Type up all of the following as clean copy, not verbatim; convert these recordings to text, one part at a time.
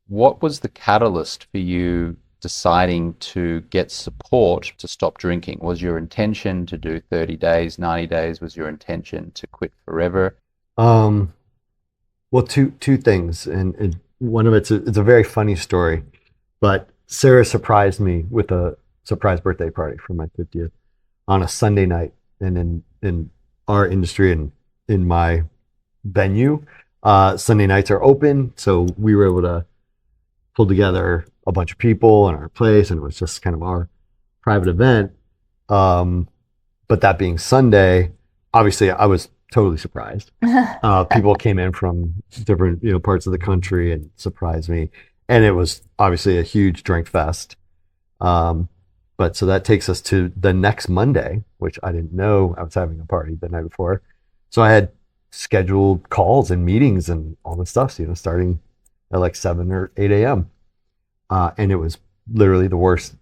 what was the catalyst for you deciding to get support to stop drinking? Was your intention to do 30 days, 90 days? Was your intention to quit forever? Um, well, two things, and one of it's a very funny story, but Sarah surprised me with a surprise birthday party for my 50th on a Sunday night, and in our industry and in my venue, Sunday nights are open, so we were able to pull together a bunch of people in our place, and it was just kind of our private event. Um, but that being Sunday, obviously I was totally surprised. People came in from different parts of the country and surprised me, and it was obviously a huge drink fest. Um, but so that takes us to the next Monday, which I didn't know I was having a party the night before. So I had scheduled calls and meetings and all this stuff, starting at like 7 or 8 a.m. And it was literally the worst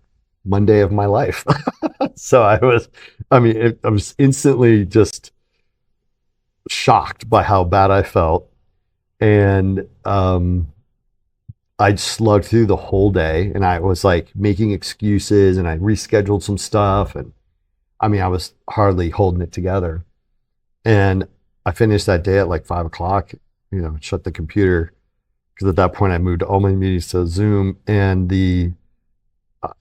Monday of my life. So I was instantly just shocked by how bad I felt. And I slugged through the whole day, and I was like making excuses, and I rescheduled some stuff. And I was hardly holding it together. And I finished that day at like 5 o'clock, shut the computer, because at that point I moved all my meetings to Zoom, and uh,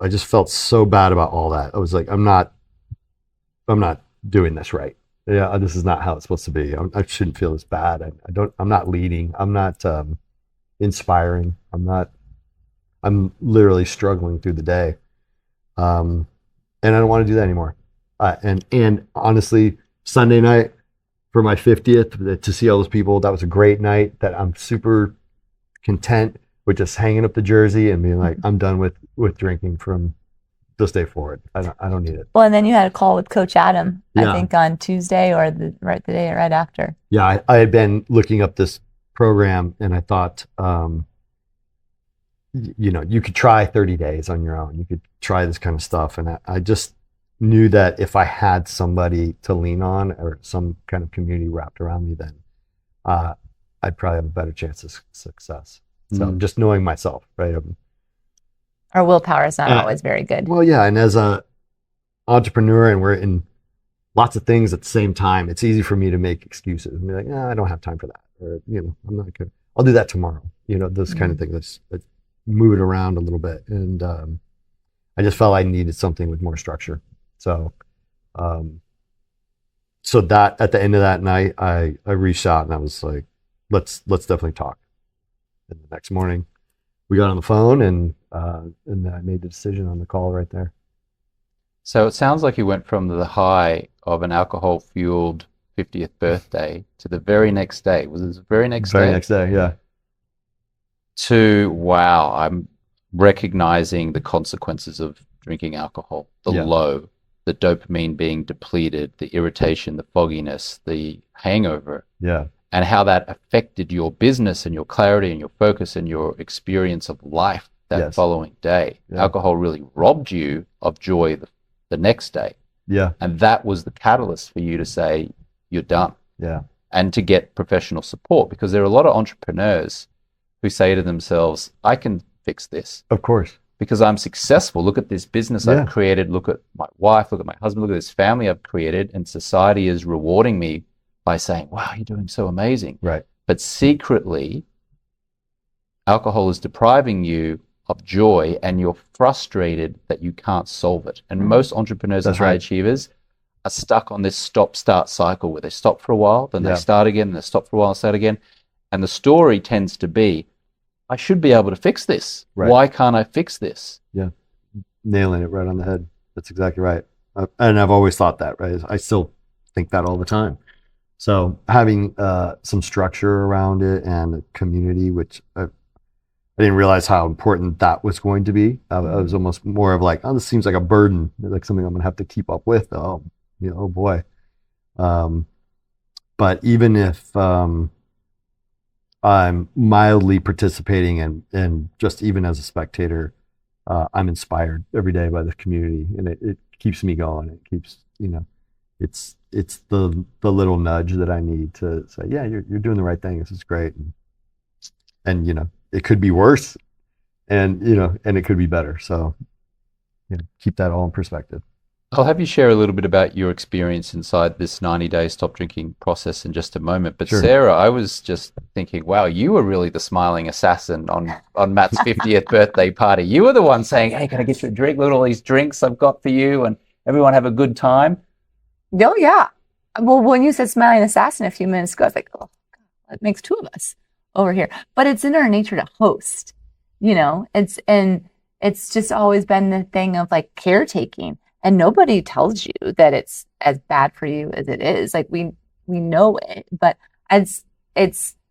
I just felt so bad about all that. I was like, I'm not doing this right. Yeah, this is not how it's supposed to be. I shouldn't feel this bad. I'm not leading. I'm not inspiring. I'm literally struggling through the day. Um, and I don't want to do that anymore. And honestly, Sunday night for my 50th, to see all those people, that was a great night. That I'm super content with just hanging up the jersey and being like, I'm done with drinking from this day forward. I don't need it. Well, and then you had a call with Coach Adam, I Yeah. think on Tuesday or the day right after. Yeah, I had been looking up this program, and I thought, you could try 30 days on your own. You could try this kind of stuff. And I just knew that if I had somebody to lean on or some kind of community wrapped around me, then I'd probably have a better chance of success. So just knowing myself, right? Our willpower is not always very good. Well, yeah. And as a entrepreneur, and we're in lots of things at the same time, it's easy for me to make excuses and be like, I don't have time for that. Or, I'm not good. I'll do that tomorrow. Those kind of things. Let's move it around a little bit. And I just felt I needed something with more structure. So, so that at the end of that night, I reached out and I was like, let's definitely talk. And the next morning, we got on the phone, and then I made the decision on the call right there. So it sounds like you went from the high of an alcohol-fueled 50th birthday to the very next day. Was it the very next day? Very next day, yeah. To, wow, I'm recognizing the consequences of drinking alcohol, the low, the dopamine being depleted, the irritation, the fogginess, the hangover. Yeah. And how that affected your business and your clarity and your focus and your experience of life that following day. Yeah. Alcohol really robbed you of joy the next day. Yeah. And that was the catalyst for you to say, you're done. Yeah. And to get professional support, because there are a lot of entrepreneurs who say to themselves, I can fix this. Of course. Because I'm successful. Look at this business I've created. Look at my wife. Look at my husband. Look at this family I've created. And society is rewarding me by saying, wow, you're doing so amazing. Right. But secretly, alcohol is depriving you of joy, and you're frustrated that you can't solve it. And most entrepreneurs and high achievers are stuck on this stop-start cycle where they stop for a while, then they start again, and they stop for a while and start again. And the story tends to be, I should be able to fix this. Right. Why can't I fix this? Yeah. Nailing it right on the head. That's exactly right. And I've always thought that, right? I still think that all the time. So having some structure around it and a community, which I didn't realize how important that was going to be. I was almost more of like, oh, this seems like a burden, like something I'm going to have to keep up with. Oh boy. But even if I'm mildly participating and just even as a spectator, I'm inspired every day by the community, and it keeps me going. It keeps, it's the little nudge that I need to say, yeah, you're doing the right thing. This is great. And it could be worse, and and it could be better. So keep that all in perspective. I'll have you share a little bit about your experience inside this 90-day stop drinking process in just a moment. But Sure. Sarah, I was just thinking, wow, you were really the smiling assassin on Matt's 50th birthday party. You were the one saying, hey, can I get you a drink? Look at all these drinks I've got for you, and everyone have a good time. Oh, yeah. Well, when you said smiling assassin a few minutes ago, I was like, oh, God, that makes two of us over here. But it's in our nature to host, it's just always been the thing of like caretaking. And nobody tells you that it's as bad for you as it is. Like we know it, but it's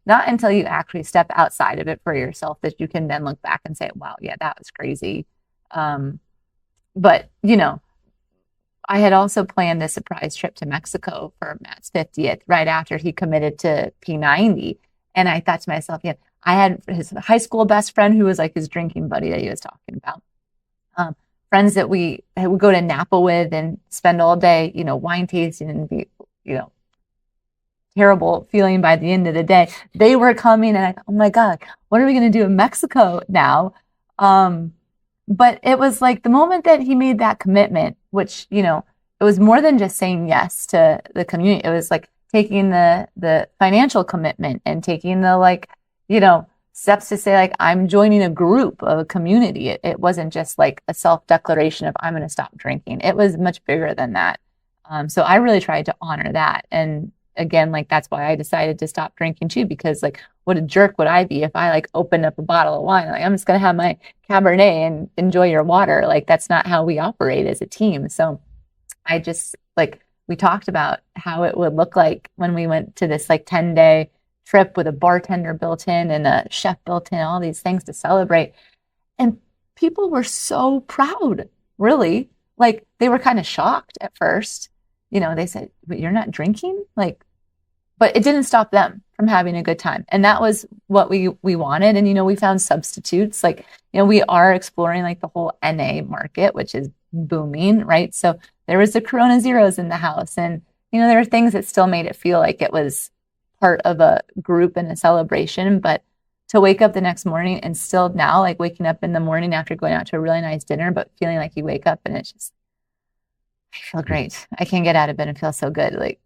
not until you actually step outside of it for yourself that you can then look back and say, wow, yeah, that was crazy. But I had also planned a surprise trip to Mexico for Matt's 50th right after he committed to P90. And I thought to myself, I had his high school best friend who was like his drinking buddy that he was talking about. Friends that we would go to Napa with and spend all day, wine tasting and be, terrible feeling by the end of the day. They were coming and I thought, oh my God, what are we going to do in Mexico now? But it was like the moment that he made that commitment, which, it was more than just saying yes to the community. It was like taking the financial commitment and taking the steps to say like, I'm joining a group of a community. It wasn't just like a self-declaration of I'm going to stop drinking. It was much bigger than that. So I really tried to honor that. And again, like, that's why I decided to stop drinking too, because like, what a jerk would I be if I like opened up a bottle of wine? Like, I'm just going to have my Cabernet and enjoy your water. Like, that's not how we operate as a team. So I just we talked about how it would look like when we went to this 10-day trip with a bartender built in and a chef built in, all these things to celebrate. And people were so proud, really. Like, they were kind of shocked at first. They said, but you're not drinking? But it didn't stop them from having a good time. And that was what we wanted. And, we found substitutes. We are exploring the whole NA market, which is booming, right? So there was the Corona Zeros in the house. And, there were things that still made it feel like it was part of a group and a celebration. But to wake up the next morning and still now waking up in the morning after going out to a really nice dinner, but feeling like you wake up and it's just, I feel great. I can't get out of bed and feel so good.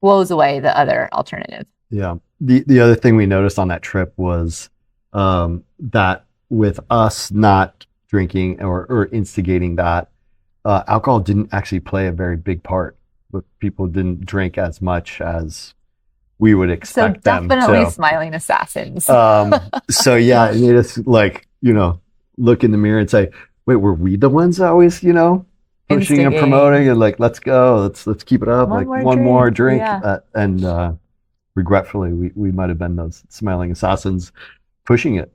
Blows away the other alternative. Yeah. The other thing we noticed on that trip was that with us not drinking or instigating that, alcohol didn't actually play a very big part. But people didn't drink as much as we would expect them. Definitely smiling assassins. So yeah, it made us look in the mirror and say, wait, were we the ones that always, pushing and promoting and let's go, let's keep it up, one more drink. Yeah. And regretfully, we might have been those smiling assassins pushing it